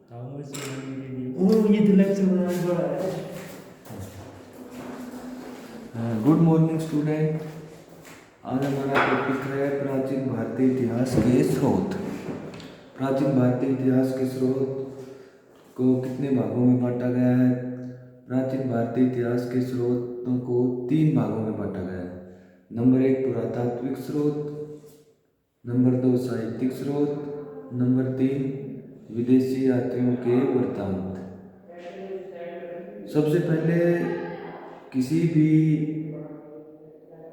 ये तो लेक्चर बनाने वाला है। Good morning student. आज हमारा टॉपिक है प्राचीन भारतीय इतिहास के स्रोत। प्राचीन भारतीय इतिहास के स्रोत को कितने भागों में बांटा गया है? प्राचीन भारतीय इतिहास के स्रोतों को 3 भागों में बांटा गया है। नंबर 1 पुरातात्विक स्रोत, नंबर 2 साहित्यिक स्रोत, नंबर 3 विदेशी यात्रियों के वृत्तांत। सबसे पहले किसी भी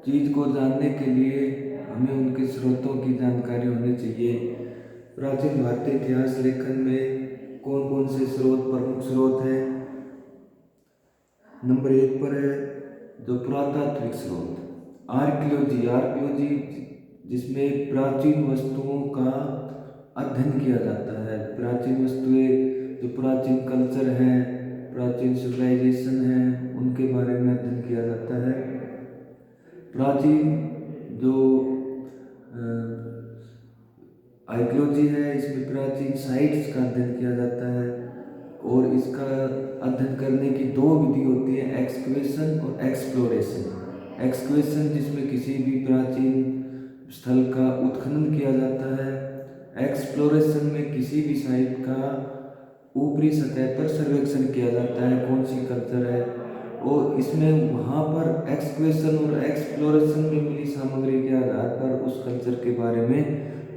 चीज़ को जानने के लिए हमें उनके स्रोतों की जानकारी होनी चाहिए। प्राचीन भारतीय इतिहास लेखन में कौन कौन से स्रोत प्रमुख स्रोत हैं? नंबर 1 पर है जो पुरातात्विक स्रोत, आर्कियोलॉजी जिसमें प्राचीन वस्तुओं का अध्ययन किया जाता है। प्राचीन वस्तुएं जो प्राचीन कल्चर है, प्राचीन सिविलाइजेशन है, उनके बारे में अध्ययन किया जाता है। प्राचीन जो आर्कियोलॉजी है, इसमें प्राचीन साइट्स का अध्ययन किया जाता है और इसका अध्ययन करने की 2 विधि होती है, एक्सकवेशन और एक्सप्लोरेशन। एक्सकवेशन जिसमें किसी भी प्राचीन स्थल का उत्खनन किया जाता है। एक्सप्लोरेशन में किसी भी साइट का ऊपरी सतह पर सर्वेक्षण किया जाता है, कौन सी कल्चर है, और इसमें वहाँ पर एक्सकवेशन और एक्सप्लोरेशन में मिली सामग्री के आधार पर उस कल्चर के बारे में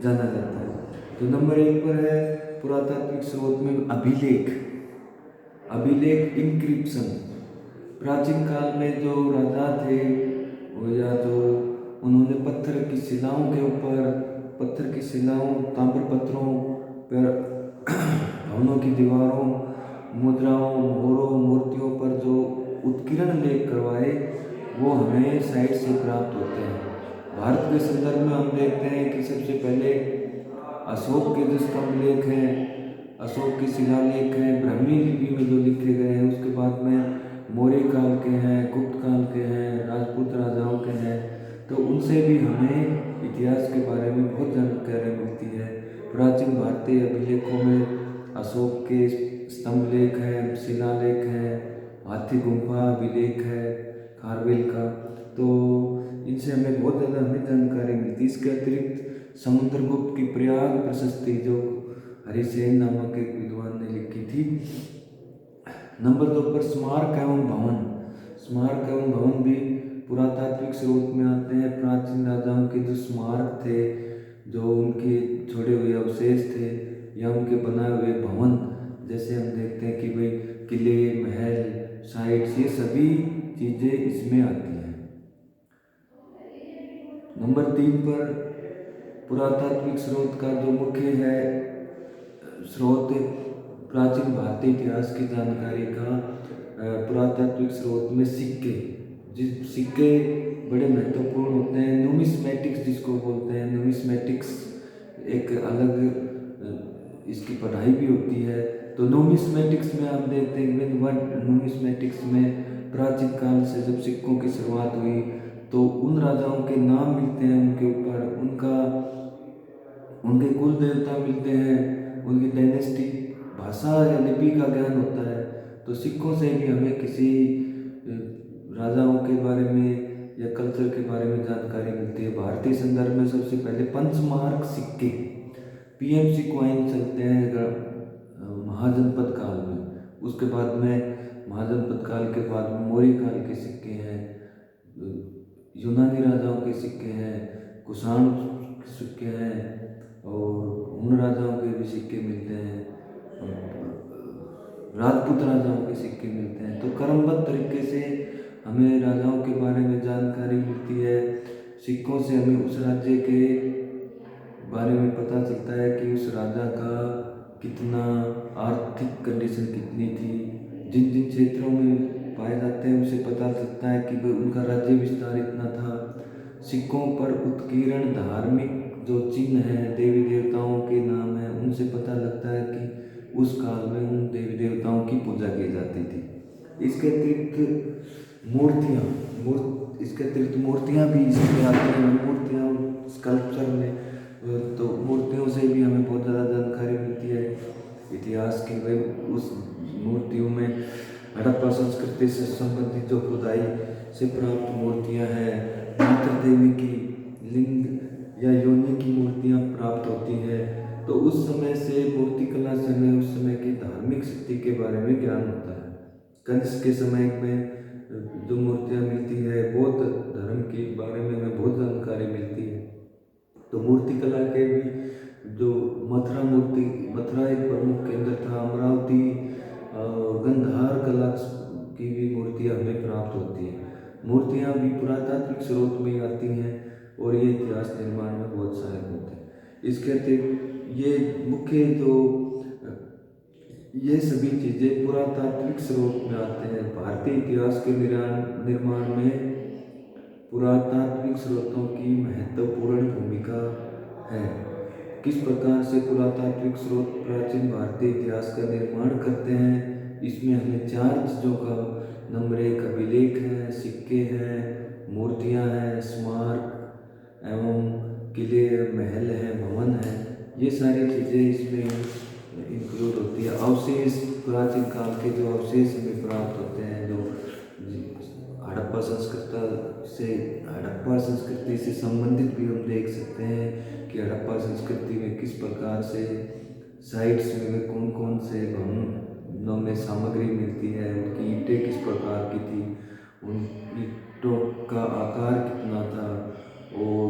जाना जाता है। तो नंबर 1 पर है पुरातात्विक स्रोत में अभिलेख इंक्रिप्शन। प्राचीन काल में जो राजा थे या जो उन्होंने पत्थर की शिलाओं ताम्र पत्थरों पर भवनों की दीवारों, मुद्राओं, मोहरों, मूर्तियों पर जो उत्कीर्ण लेख करवाए वो हमें साइट से प्राप्त होते हैं। भारत के संदर्भ में हम देखते हैं कि सबसे पहले अशोक के जो स्तंभ लेख हैं, अशोक के शिलालेख हैं, ब्राह्मी लिपि में जो लिखे गए हैं, उसके बाद में मौर्य काल के हैं, गुप्त काल के हैं, राजपूत राजाओं के हैं, तो उनसे भी हमें इतिहास के बारे में बहुत जानकारी मिलती है। प्राचीन भारतीय अभिलेखों में अशोक के स्तंभ लेख हैं, शिलालेख हैं, हाथी गुम्फा अभिलेख है खारवेल का, तो इनसे हमें बहुत ज़्यादा जानकारी मिलती है। इसके अतिरिक्त समुद्रगुप्त की प्रयाग प्रशस्ति जो हरिसेन नामक एक विद्वान ने लिखी थी। नंबर 2 पर स्मारक एवं भवन भी पुरातात्विक स्रोत में आते हैं। प्राचीन राजाओं के जो स्मारक थे, जो उनके छोड़े हुए अवशेष थे या उनके बनाए हुए भवन, जैसे हम देखते हैं कि भाई किले, महल, साइट्स, ये सभी चीज़ें इसमें आती हैं। नंबर 3 पर पुरातात्विक स्रोत का जो मुख्य है स्रोत प्राचीन भारतीय इतिहास की जानकारी का पुरातात्विक स्रोत में सिक्के बड़े महत्वपूर्ण होते हैं। न्यूमिस्मेटिक्स जिसको बोलते हैं, न्यूमिस्मेटिक्स एक अलग इसकी पढ़ाई भी होती है। तो न्यूमिस्मेटिक्स में आप देखते हैं न्यूमिस्मेटिक्स में प्राचीन काल से जब सिक्कों की शुरुआत हुई तो उन राजाओं के नाम मिलते हैं, उनके ऊपर उनके कुल देवता मिलते हैं, उनकी डायनेस्टी, भाषा या लिपि का ज्ञान होता है। तो सिक्कों से भी हमें किसी राजाओं के बारे में या कल्चर के बारे में जानकारी मिलती है। भारतीय संदर्भ में सबसे पहले पंचमार्क सिक्के, पीएमसी कॉइन चलते हैं महाजनपद काल में। उसके बाद में महाजनपद काल के बाद में मौर्य काल के सिक्के हैं, यूनानी राजाओं के सिक्के हैं, कुषाण के सिक्के हैं और उन राजाओं के भी सिक्के मिलते हैं, राजपूत राजाओं के सिक्के मिलते हैं। तो क्रमबद्ध तरीके से हमें राजाओं के बारे में जानकारी मिलती है। सिक्कों से हमें उस राज्य के बारे में पता चलता है कि उस राजा का कितना आर्थिक कंडीशन कितनी थी, जिन जिन क्षेत्रों में पाए जाते हैं उसे पता चलता है कि उनका राज्य विस्तार इतना था। सिक्कों पर उत्कीर्ण धार्मिक जो चिन्ह हैं, देवी देवताओं के नाम हैं, उनसे पता लगता है कि उस काल में उन देवी देवताओं की पूजा की जाती थी। इसके अतिरिक्त मूर्तियाँ भी इसमें आती हैं। मूर्तियाँ स्कल्पचर में, तो मूर्तियों से भी हमें बहुत ज़्यादा जानकारी मिलती है। इतिहास की वे उस मूर्तियों में हड़प्पा संस्कृति से संबंधित जो खुदाई से प्राप्त मूर्तियां हैं, मातृ देवी की लिंग या योनि की मूर्तियां प्राप्त होती हैं। तो उस समय से मूर्तिकला से हमें उस समय की धार्मिक शक्ति के बारे में ज्ञान होता है। कंस के समय में जो मूर्तियां मिलती है, बौद्ध धर्म के बारे में हमें बहुत जानकारी मिलती है। तो मूर्तिकला के भी जो मथुरा एक प्रमुख केंद्र था, अमरावती और गंधार कला की भी मूर्तियां हमें प्राप्त होती हैं। मूर्तियां भी पुरातात्विक स्रोत में आती हैं और ये इतिहास निर्माण में बहुत सहायक होते हैं। इसके अतिरिक्त ये मुख्य जो ये सभी चीज़ें पुरातात्विक स्रोत में आते हैं। भारतीय इतिहास के निर्माण में पुरातात्विक स्रोतों की महत्वपूर्ण भूमिका है। किस प्रकार से पुरातात्विक स्रोत प्राचीन भारतीय इतिहास का निर्माण करते हैं, इसमें हमें 4 चीज़ों का नंबर 1 अभिलेख है, सिक्के हैं, मूर्तियां हैं, स्मारक एवं किले, महल हैं, भवन हैं, ये सारी चीज़ें इसमें इंक्लूड होती है। अवशेष, प्राचीन काल के जो अवशेष हमें प्राप्त होते हैं, जो हड़प्पा संस्कृति से संबंधित भी हम देख सकते हैं कि हड़प्पा संस्कृति में किस प्रकार से साइट्स में कौन कौन से भवनों में सामग्री मिलती है, उनकी ईंटें किस प्रकार की थी, उन ईंटों का आकार कितना था, और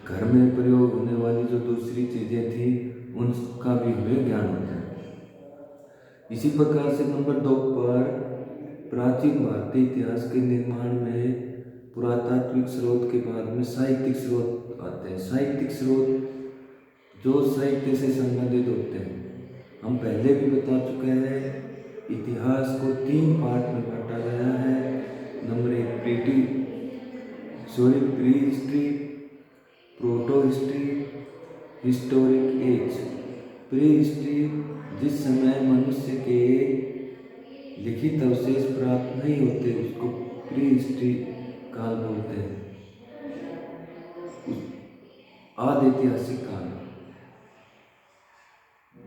घर में प्रयोग होने वाली जो दूसरी चीज़ें थी उनका भी हमें ज्ञान होता है। इसी प्रकार से नंबर 2 पर प्राचीन भारतीय इतिहास के निर्माण में पुरातात्विक स्रोत के बाद में साहित्यिक स्रोत आते हैं। साहित्यिक स्रोत जो साहित्य से संबंधित होते हैं, हम पहले भी बता चुके हैं। इतिहास को 3 पार्ट में बांटा गया है। Number 1 prehistory, protohistory, historic age. Prehistory जिस समय मनुष्य के लिखित अवशेष प्राप्त नहीं होते उसको प्री हिस्ट्री काल बोलते हैं। आदि ऐतिहासिक काल,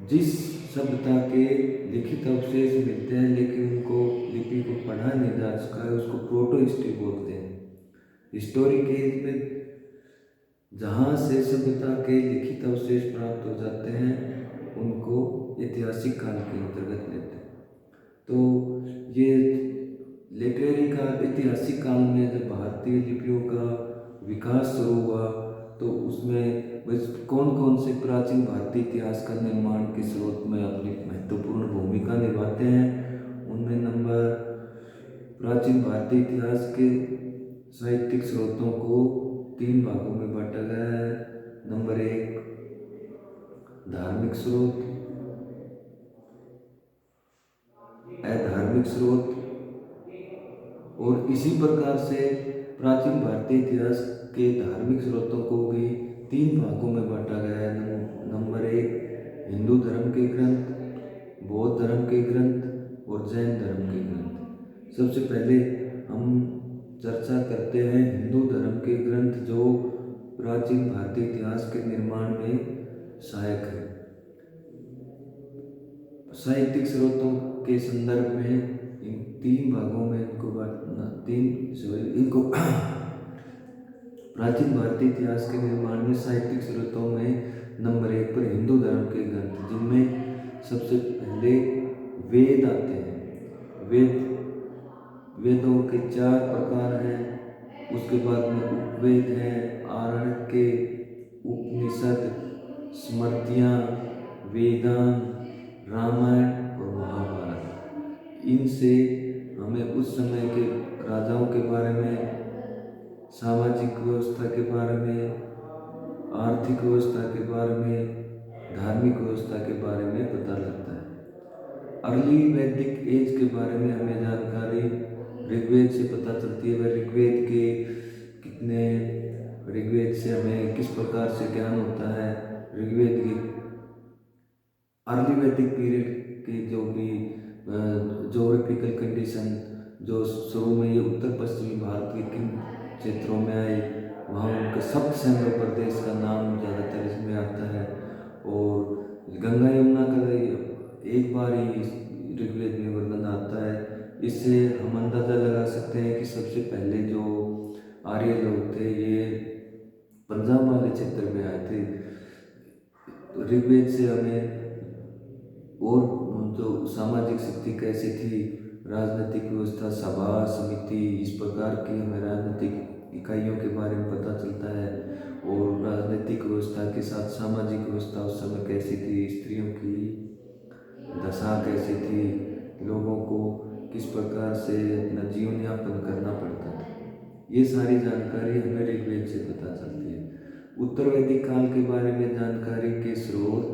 जिस सभ्यता के लिखित अवशेष मिलते हैं लेकिन उनको लिपि को पढ़ा नहीं जा सका है, उसको प्रोटो हिस्ट्री बोलते हैं। हिस्टोरिक एज में जहाँ से सभ्यता के लिखित अवशेष प्राप्त हो जाते हैं उनको ऐतिहासिक काल के अंतर्गत लेते हैं। तो ये लिटरेरी काल, ऐतिहासिक काल में जब भारतीय लिपियों का विकास शुरू हुआ तो उसमें कौन कौन से प्राचीन भारतीय इतिहास का निर्माण के स्रोत में अपनी महत्वपूर्ण भूमिका निभाते हैं, उनमें नंबर प्राचीन भारतीय इतिहास के साहित्यिक स्रोतों को 3 भागों में बांटा गया है। नंबर 1 धार्मिक स्रोत, अधार्मिक स्रोत, और इसी प्रकार से प्राचीन भारतीय इतिहास के धार्मिक स्रोतों को भी 3 भागों में बांटा गया है। नंबर 1 हिंदू धर्म के ग्रंथ, बौद्ध धर्म के ग्रंथ और जैन धर्म के ग्रंथ। सबसे पहले हम चर्चा करते हैं हिंदू धर्म के ग्रंथ जो प्राचीन भारतीय इतिहास के निर्माण में सहायक है। साहित्यिक स्रोतों के संदर्भ में इन 3 भागों में इनको प्राचीन भारतीय इतिहास के निर्माण में साहित्यिक स्रोतों में नंबर 1 पर हिंदू धर्म के ग्रंथ, जिनमें सबसे पहले वेद आते हैं। वेदों के 4 प्रकार हैं। उसके बाद में उपवेद हैं, आरण्यक, उपनिषद, स्मृतियाँ, वेदांत, रामायण और महाभारत। इनसे हमें उस समय के राजाओं के बारे में, सामाजिक व्यवस्था के बारे में, आर्थिक व्यवस्था के बारे में, धार्मिक व्यवस्था के बारे में पता लगता है। अर्ली वैदिक एज के बारे में हमें जानकारी ऋग्वेद से पता चलती है। वह ऋग्वेद से हमें किस प्रकार से ज्ञान होता है। ऋग्वेद की अर्ली वैदिक पीरियड के जो भी जोग्राफिकल कंडीशन, जो शुरू में ये उत्तर पश्चिमी भारत के किन क्षेत्रों में आए, वहाँ उनका सप्त सैन्य प्रदेश का नाम ज़्यादातर इसमें आता है। और गंगा यमुना का एक बार ही ऋग्वेद में वर्णन आता है। इससे हम अंदाज़ा लगा सकते हैं कि सबसे पहले जो आर्य लोग थे ये पंजाब वाले क्षेत्र में आए थे। तो ऋग्वेद से हमें और जो सामाजिक स्थिति कैसी थी, राजनीतिक व्यवस्था, सभा समिति, इस प्रकार की हमें राजनीतिक इकाइयों के बारे में पता चलता है। और राजनीतिक व्यवस्था के साथ सामाजिक व्यवस्था उस समय कैसी थी, स्त्रियों की दशा कैसी थी, लोगों को किस प्रकार से अपना जीवन यापन करना पड़ता था, ये सारी जानकारी हमें ऋग्वेद से पता चलती है। उत्तर वैदिक काल के बारे में जानकारी के स्रोत,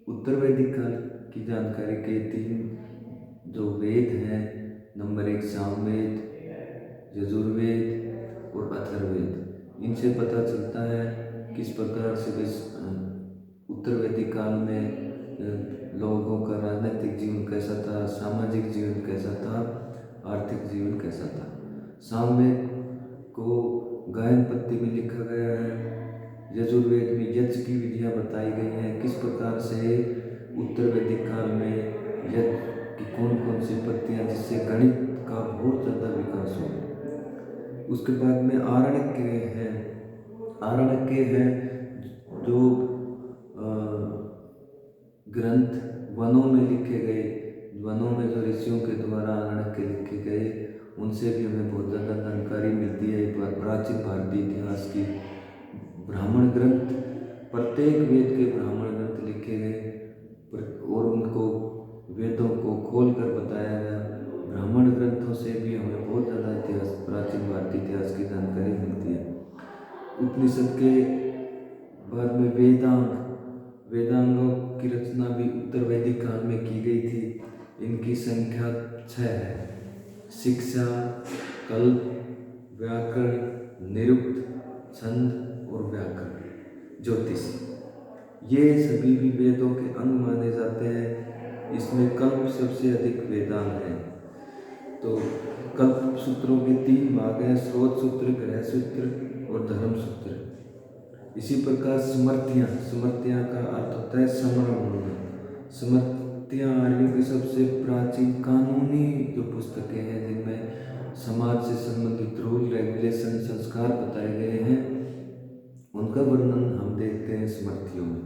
उत्तर वैदिक काल की जानकारी के 3 जो वेद हैं, नंबर 1 सामवेद, यजुर्वेद और अथर्ववेद, इनसे पता चलता है किस प्रकार से उत्तर वैदिक काल में लोगों का राजनीतिक जीवन कैसा था, सामाजिक जीवन कैसा था, आर्थिक जीवन कैसा था। सामवेद को गायन पद्धति में लिखा गया है। यजुर्वेद में यज्ञ की विधियाँ बताई गई हैं, किस प्रकार से उत्तर वैदिक काल में यज्ञ की कौन कौन सी पत्तियाँ, जिससे गणित का बहुत ज़्यादा विकास हुआ। उसके बाद में आरण्यक हैं। आरण्यक हैं जो ग्रंथ वनों में लिखे गए, वनों में जो ऋषियों के द्वारा आरण्यक लिखे गए, उनसे भी हमें बहुत ज़्यादा जानकारी मिलती है। प्राचीन भारतीय इतिहास की ब्राह्मण ग्रंथ, प्रत्येक वेद के ब्राह्मण ग्रंथ लिखे गए और उनको वेदों को खोल कर बताया गया। ब्राह्मण ग्रंथों से भी हमें बहुत ज़्यादा इतिहास, प्राचीन भारतीय इतिहास की जानकारी मिलती है। उपनिषद के बाद में वेदांगों की रचना भी उत्तर वैदिक काल में की गई थी। इनकी संख्या 6 है। शिक्षा, कल्प, व्याकरण, निरुक्त, छंद और व्याकरण, ज्योतिष, ये सभी भी वेदों के अंग माने जाते हैं। इसमें कल्प सबसे अधिक वेदांग है। तो कल्प सूत्रों के 3 भाग हैं, स्रोत सूत्र, ग्रह सूत्र और धर्म सूत्र। इसी प्रकार स्मृतियाँ का अर्थ होता है स्मरण होना। स्मृतियाँ आर्यों की सबसे प्राचीन कानूनी जो पुस्तकें हैं, जिनमें समाज से संबंधित रूल, रेगुलेशन, संस्कार बताए गए हैं, उनका वर्णन हम देखते हैं स्मृतियों में।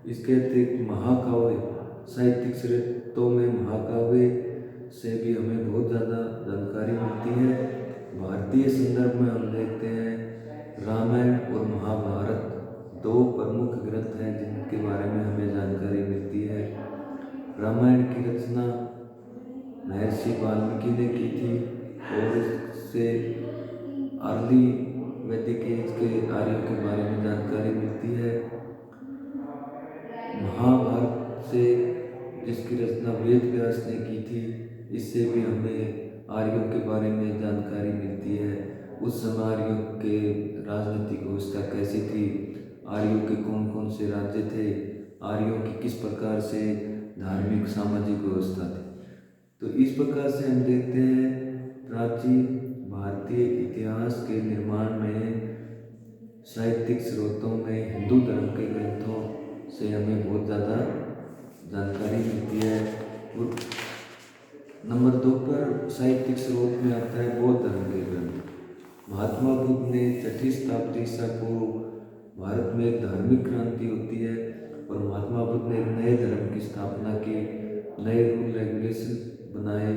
इसके अतिरिक्त महाकाव्य, साहित्यिक स्रोतों में महाकाव्य से भी हमें बहुत ज़्यादा जानकारी मिलती है। भारतीय संदर्भ में हम देखते हैं रामायण और महाभारत 2 प्रमुख ग्रंथ हैं जिनके बारे में हमें जानकारी मिलती है। रामायण की रचना महर्षि वाल्मीकि ने की थी और इससे अर्ली वैदिक एज के आर्यों के बारे में जानकारी मिलती है। महाभारत से जिसकी रचना वेद व्यास ने की थी, इससे भी हमें आर्यों के बारे में जानकारी मिलती है। उस समय आर्यों के राजनीतिक व्यवस्था कैसी थी, आर्यों के कौन कौन से राज्य थे, आर्यों की किस प्रकार से धार्मिक सामाजिक व्यवस्था थी। तो इस प्रकार से हम देखते हैं प्राचीन भारतीय इतिहास के निर्माण में साहित्यिक स्रोतों में हिंदू धर्म के ग्रंथों से हमें बहुत ज़्यादा जानकारी मिलती है। और नंबर 2 पर साहित्यिक स्रोत में आता है बौद्ध धर्म के ग्रंथ। महात्मा बुद्ध ने 6वीं शताब्दी ईसा पूर्व भारत में एक धार्मिक क्रांति होती है और महात्मा बुद्ध ने एक नए धर्म की स्थापना की, नए रूल रेगुलेशन बनाए।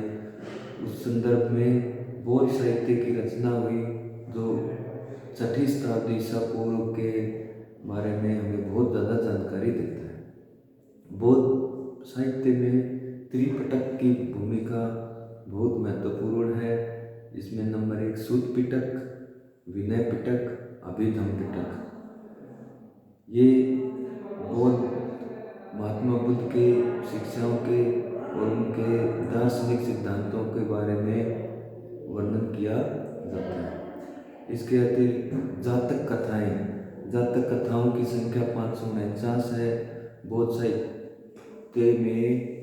उस संदर्भ में बौद्ध साहित्य की रचना हुई जो 6वीं शताब्दी ईसा पूर्व के बारे में हमें बहुत ज़्यादा जानकारी देता है। बौद्ध साहित्य में त्रिपिटक की भूमिका बहुत महत्वपूर्ण है। इसमें नंबर 1 सूत पिटक, विनय पिटक, अभिधम पिटक, ये बौद्ध महात्मा बुद्ध के शिक्षाओं के और उनके दार्शनिक सिद्धांतों के बारे में वर्णन किया जाता है। इसके अतिरिक्त जातक कथाओं की संख्या 549 है। बौद्ध साहित्य में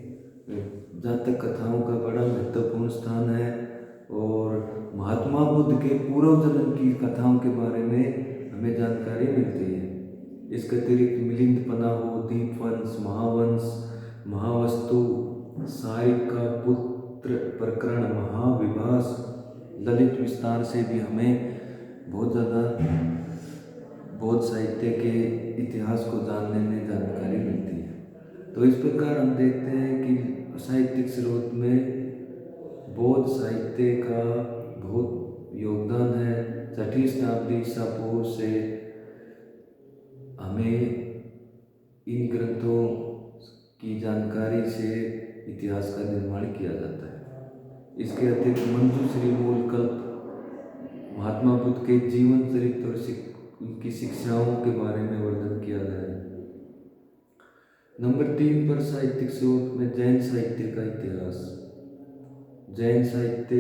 जातक कथाओं का बड़ा महत्वपूर्ण स्थान है और महात्मा बुद्ध के पूर्व जन्म की कथाओं के बारे में हमें जानकारी मिलती है। इसके अतिरिक्त मिलिंद पनाहो, दीपवंश, महावंश, महावस्तु, सारिक का पुत्र प्रकरण, महाविभास, ललित विस्तार से भी हमें बहुत ज़्यादा बौद्ध साहित्य के इतिहास को जानने में जानकारी मिलती है। तो इस प्रकार हम देखते हैं कि साहित्यिक स्रोत में बौद्ध साहित्य का बहुत योगदान है। 6वीं शताब्दी ईसा पूर्व से हमें इन ग्रंथों की जानकारी से इतिहास का निर्माण किया जाता है। इसके अतिरिक्त मंजूश्री, मूलकल्प, महात्मा बुद्ध के जीवन चरित्र और उनकी शिक्षाओं के बारे में वर्णन किया गया है। नंबर 3 पर साहित्यिक स्रोत में जैन साहित्य का इतिहास। जैन साहित्य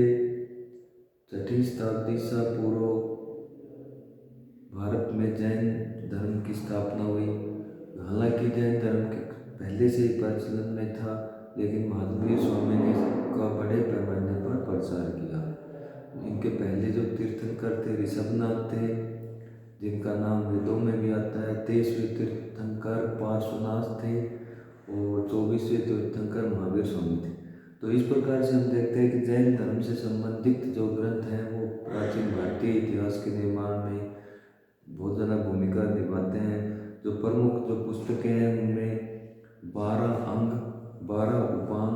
6वीं शताब्दी ईसा पूर्व भारत में जैन धर्म की स्थापना हुई। हालांकि जैन धर्म के पहले से ही प्रचलन में था, लेकिन महावीर स्वामी ने इसका बड़े पैमाने पर प्रचार किया। इनके पहले जो तीर्थंकर थे ऋषभनाथ थे, जिनका नाम वेदों में भी आता है। 23वें तीर्थंकर पार्श्वनाथ थे और 24वें तीर्थंकर महावीर स्वामी थे। तो इस प्रकार से हम देखते हैं कि जैन धर्म से संबंधित जो ग्रंथ हैं वो प्राचीन भारतीय इतिहास के निर्माण में बहुत ज़्यादा भूमिका निभाते हैं। जो प्रमुख जो पुस्तकें हैं उनमें 12 अंग, 12 उपांग,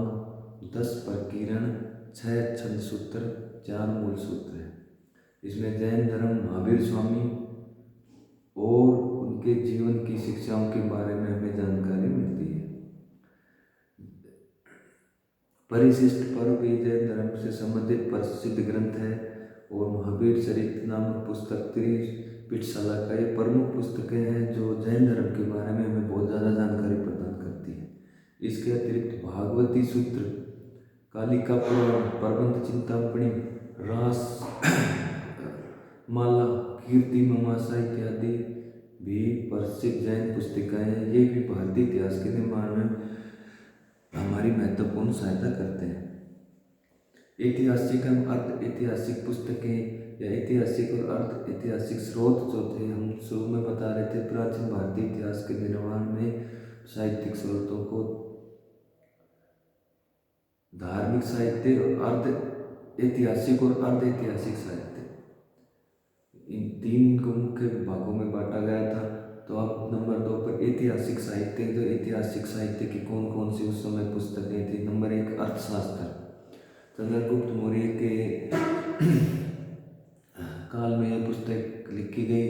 10 प्रकीर्ण, 6 छंद सूत्र, 4 मूल सूत्र हैं। इसमें जैन धर्म, महावीर स्वामी और उनके जीवन की शिक्षाओं के बारे में हमें जानकारी मिलती है। परिशिष्ट पर्व भी जैन धर्म से संबंधित प्रसिद्ध ग्रंथ है और महावीर चरित्र नामक पुस्तक त्रिपिटकशाला का ये प्रमुख पुस्तकें हैं जो जैन धर्म के बारे में हमें बहुत ज़्यादा जानकारी प्रदान करती है। इसके अतिरिक्त भागवती सूत्र, कालिका पुराण, प्रबंध चिंतामणि, रास माला, कीर्ति मीमांसा इत्यादि भी प्रसिद्ध जैन पुस्तिकाएं हैं। ये भी भारतीय इतिहास के निर्माण में हमारी महत्वपूर्ण सहायता करते हैं। ऐतिहासिक एवं अर्ध ऐतिहासिक पुस्तकें या ऐतिहासिक और अर्ध ऐतिहासिक स्रोत जो थे, हम शुरू में बता रहे थे, प्राचीन भारतीय इतिहास के निर्माण में साहित्यिक स्रोतों को धार्मिक साहित्य और अर्ध ऐतिहासिक और अर्ध ऐतिहासिक साहित्य, इन 3 को मुख्य भागों में बांटा गया था। तो अब नंबर 2 पर ऐतिहासिक साहित्य, जो ऐतिहासिक साहित्य की कौन कौन सी उस समय पुस्तकें थी। नंबर 1 अर्थशास्त्र, चंद्रगुप्त मौर्य के काल में यह पुस्तक लिखी गई।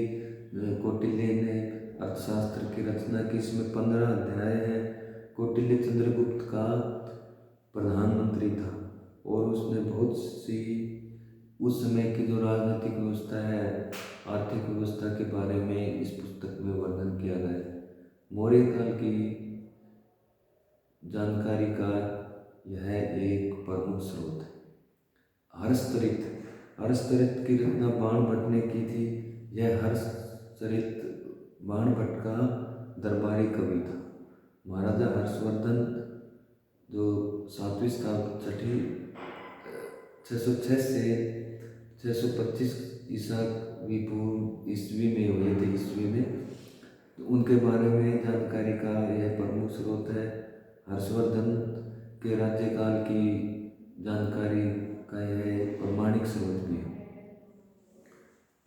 कौटिल्य ने अर्थशास्त्र की रचना की। इसमें 15 अध्याय हैं। कौटिल्य चंद्रगुप्त का प्रधानमंत्री था और उसने बहुत सी उस समय की जो राजनीतिक व्यवस्था है, आर्थिक व्यवस्था के बारे में इस पुस्तक में वर्णन किया गया है। मौर्य काल की जानकारी का यह एक प्रमुख स्रोत है। हर्षचरित, हर्षचरित की रचना बाणभट्ट ने की थी। यह हर्षचरित बाणभट्ट का दरबारी कवि था। महाराजा हर्षवर्धन जो 7वीं शताब्दी 606 से 625 ईस्वी में हुए थे। ईस्वी में तो उनके बारे में जानकारी का यह प्रमुख स्रोत है। हर्षवर्धन के राज्यकाल की जानकारी का यह प्रमाणिक स्रोत भी है।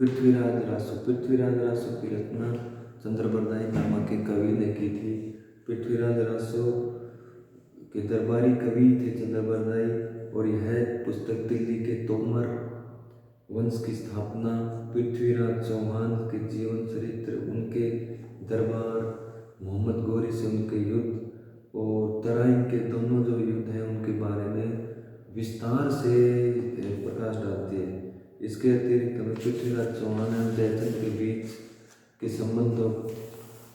पृथ्वीराज रासो, पृथ्वीराज रासो की रचना चंद्रबरदाई नामक एक कवि ने की थी। पृथ्वीराज रासो के दरबारी कवि थे चंद्रबरदाई, और यह पुस्तक दिल्ली के तोमर वंश की स्थापना, पृथ्वीराज चौहान के जीवन चरित्र, उनके दरबार, मोहम्मद गौरी से उनके युद्ध और तराइन के दोनों जो युद्ध हैं उनके बारे में विस्तार से प्रकाश डालती है। इसके अतिरिक्त हमें पृथ्वीराज चौहान और जयचंद के बीच के संबंधों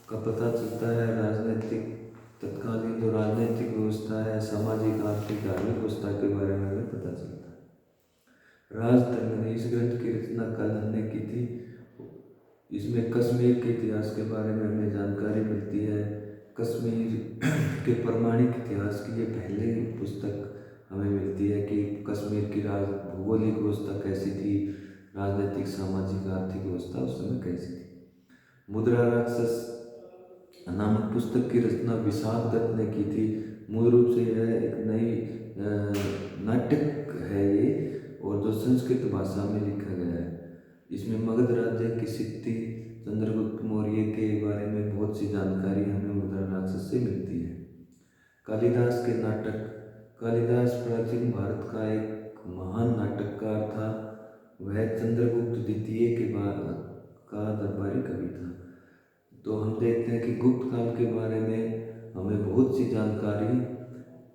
का पता चलता है। राजनीतिक, तत्कालीन जो राजनीतिक व्यवस्था है, सामाजिक, आर्थिक, धार्मिक व्यवस्था के बारे में हमें पता चलता है। राजधर्म ने इस ग्रंथ की रचना कल्हण ने की थी। इसमें कश्मीर के इतिहास के बारे में हमें जानकारी मिलती है। कश्मीर के प्रमाणिक इतिहास की ये पहले पुस्तक हमें मिलती है कि कश्मीर की भौगोलिक व्यवस्था कैसी थी, राजनीतिक, सामाजिक, आर्थिक व्यवस्था उस समय कैसी थी। मुद्रा राक्षस नामक पुस्तक की रचना विशाख दत्त ने की थी। मूल रूप से यह एक नई नाटक है ये, और जो संस्कृत भाषा में लिखा गया है। इसमें मगध राज्य की सिद्धि चंद्रगुप्त मौर्य के बारे में बहुत सी जानकारी हमें मुद्रणाक्षर से मिलती है। कालिदास के नाटक। कालिदास प्राचीन भारत का एक महान नाटककार था। वह चंद्रगुप्त द्वितीय के बाद का दरबारी कवि था। तो हम देखते हैं कि गुप्त काल के बारे में हमें बहुत सी जानकारी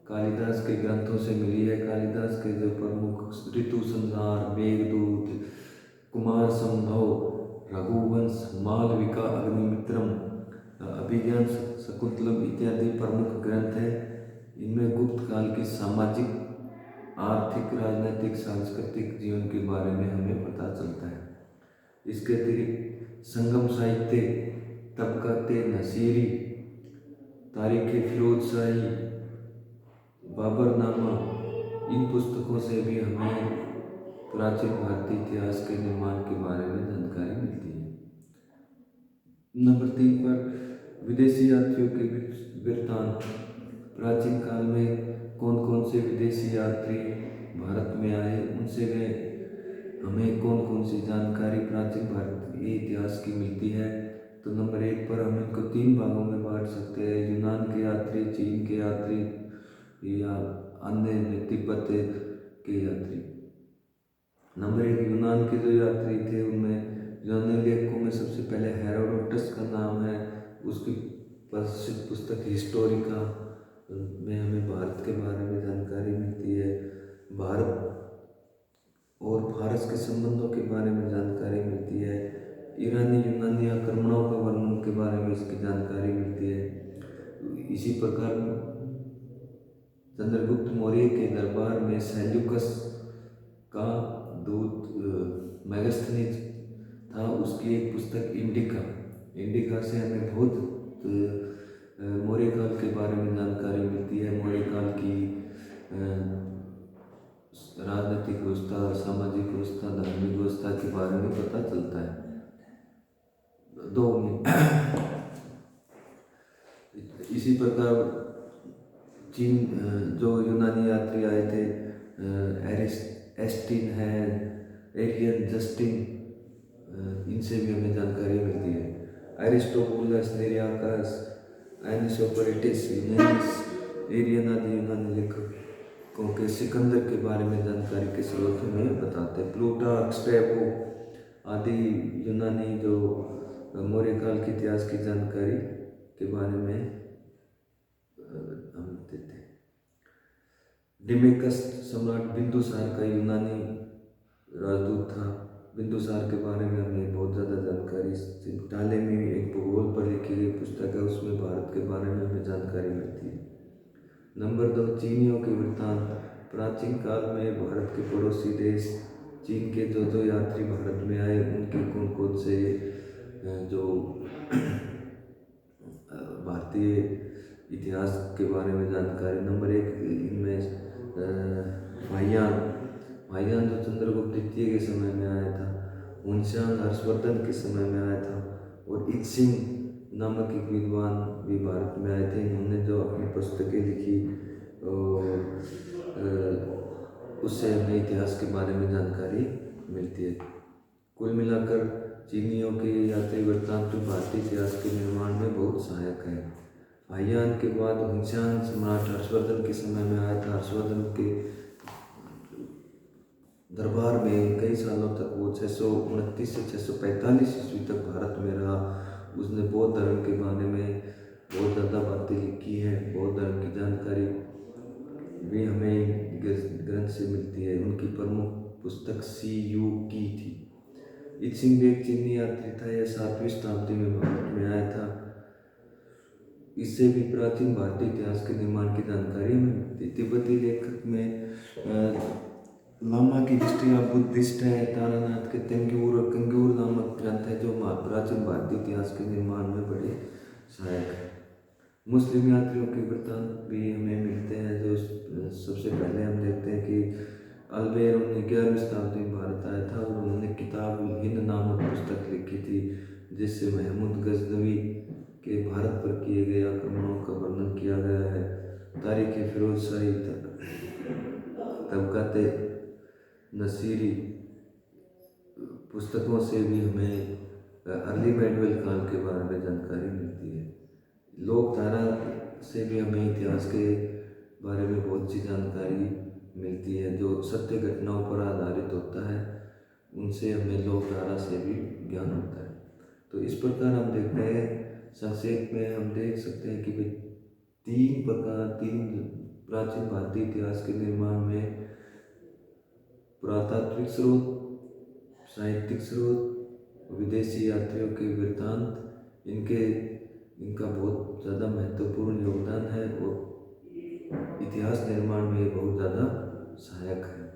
कालिदास के ग्रंथों से मिली है। कालिदास के जो प्रमुख ऋतु संहार, मेघदूत, कुमार संभव, रघुवंश, मालविका, अग्निमित्रम, अभिज्ञान शकुंतलम इत्यादि प्रमुख ग्रंथ हैं। इनमें गुप्त काल की सामाजिक, आर्थिक, राजनीतिक, सांस्कृतिक जीवन के बारे में हमें पता चलता है। इसके अतिरिक्त संगम साहित्य, तबकाते नसीरी, तारीख फिरोज शाही, बाबरनामा, इन पुस्तकों से भी हमें प्राचीन भारतीय इतिहास के निर्माण के बारे में जानकारी मिलती है। नंबर 3 पर विदेशी यात्रियों के वृत्तांत। प्राचीन काल में कौन कौन से विदेशी यात्री भारत में आए, उनसे हमें कौन कौन सी जानकारी प्राचीन भारतीय इतिहास की मिलती है। तो नंबर 1 पर हम इनको 3 भागों में बांट सकते हैं। यूनान के यात्री, चीन के यात्री, या अन्य तिब्बत के यात्री। नंबर 1 यूनान के जो यात्री थे, उनमें यूनानी लेखकों में सबसे पहले हेरोडोटस का नाम है। उसकी प्रसिद्ध पुस्तक हिस्टोरिका में हमें भारत के बारे में जानकारी मिलती है। भारत और फारस के संबंधों के बारे में जानकारी मिलती है। ईरानी यूनानी आक्रमणों का वर्णन के बारे में इसकी जानकारी मिलती है। इसी प्रकार चंद्रगुप्त मौर्य के दरबार में सेल्यूकस का दूत मेगास्थनीज था। उसकी एक पुस्तक इंडिका से हमें बहुत मौर्य काल के बारे में जानकारी मिलती है। मौर्य काल की राजनीतिक व्यवस्था, सामाजिक व्यवस्था, धार्मिक व्यवस्था के बारे में पता चलता है। 2 इसी प्रकार चीन जो यूनानी यात्री आए थे, एस्टिन है, एरियन, जस्टिन, इनसे भी हमें जानकारी मिलती है। एरिस्टोबुलस, निरियाकस, एनिसोक्रेटिस, यूनानिस, एरियन आदि यूनानी लेखकों के सिकंदर के बारे में जानकारी के स्रोत हमें बताते हैं। प्लूटार्क, स्ट्रैबो आदि यूनानी जो मौर्य काल के इतिहास की जानकारी के बारे में हम देते हैं। डिमेकस सम्राट बिंदुसार का यूनानी राजदूत था। बिंदुसार के बारे में हमें बहुत ज़्यादा जानकारी टालेमी एक भूगोल पर लिखी गई पुस्तक है, उसमें भारत के बारे में हमें जानकारी मिलती है। नंबर 2 चीनियों के वृत्तांत। प्राचीन काल में भारत के पड़ोसी देश चीन के जो यात्री भारत में आए, उनके कौन कौन से जो भारतीय इतिहास के बारे में जानकारी। नंबर 1 इनमें वाह्यान जो चंद्रगुप्त द्वितीय के समय में आया था, हुनशांग हर्षवर्धन के समय में आया था, और इत्सिंग नामक एक विद्वान भी भारत में आए थे। इन्होंने जो अपनी पुस्तकें लिखी उससे हमें इतिहास के बारे में जानकारी मिलती है। कुल मिलाकर चीनियों के यात्री वृत्तांत भारतीय इतिहास के निर्माण में बहुत सहायक है। वाह्यान के बाद हुनशांग सम्राट हर्षवर्धन के समय में आया था। हर्षवर्धन के दरबार में कई सालों तक वो 629 से 645 ईस्वी तक भारत में रहा। उसने बौद्ध धर्म के बारे में बहुत ज़्यादा बातें लिखी हैं। बौद्ध धर्म की जानकारी भी हमें ग्रंथ से मिलती है। उनकी प्रमुख पुस्तक सीयू की थी। इत्सिंग भी एक चीनी यात्री था। यह 7वीं शताब्दी में भारत में आया था। इससे भी प्राचीन भारतीय इतिहास के निर्माण की जानकारी हमें मिलती है। तिब्बती लेखक में लामा की हिस्ट्री ऑफ बुद्धिस्ट है। तारानाथ के कंगूर नामक ग्रंथ है, जो प्राचीन भारतीय इतिहास के निर्माण में बड़े सहायक है। मुस्लिम यात्रियों के वृत्तांत भी हमें मिलते हैं। जो सबसे पहले हम देखते हैं कि अलबेर 11वीं शताब्दी में भारत आया था, और उन्होंने किताब हिंद नामक पुस्तक लिखी थी, जिससे महमूद गजनवी के भारत पर किए गए आक्रमणों का वर्णन किया गया है। तारीख फिरोजशाही तबक़ात नसीरी पुस्तकों से भी हमें अर्ली मेडिवल काल के बारे में जानकारी मिलती है। लोकधारा से भी हमें इतिहास के बारे में बहुत सी जानकारी मिलती है जो सत्य घटनाओं पर आधारित होता है, उनसे हमें लोकधारा से भी ज्ञान होता है। तो इस प्रकार हम देखते हैं, संक्षेप में हम देख सकते हैं कि तीन प्राचीन भारतीय इतिहास के निर्माण में पुरातात्विक स्रोत, साहित्यिक स्रोत, विदेशी यात्रियों के वृत्तांत, इनका बहुत ज़्यादा महत्वपूर्ण योगदान है और इतिहास निर्माण में बहुत ज़्यादा सहायक है।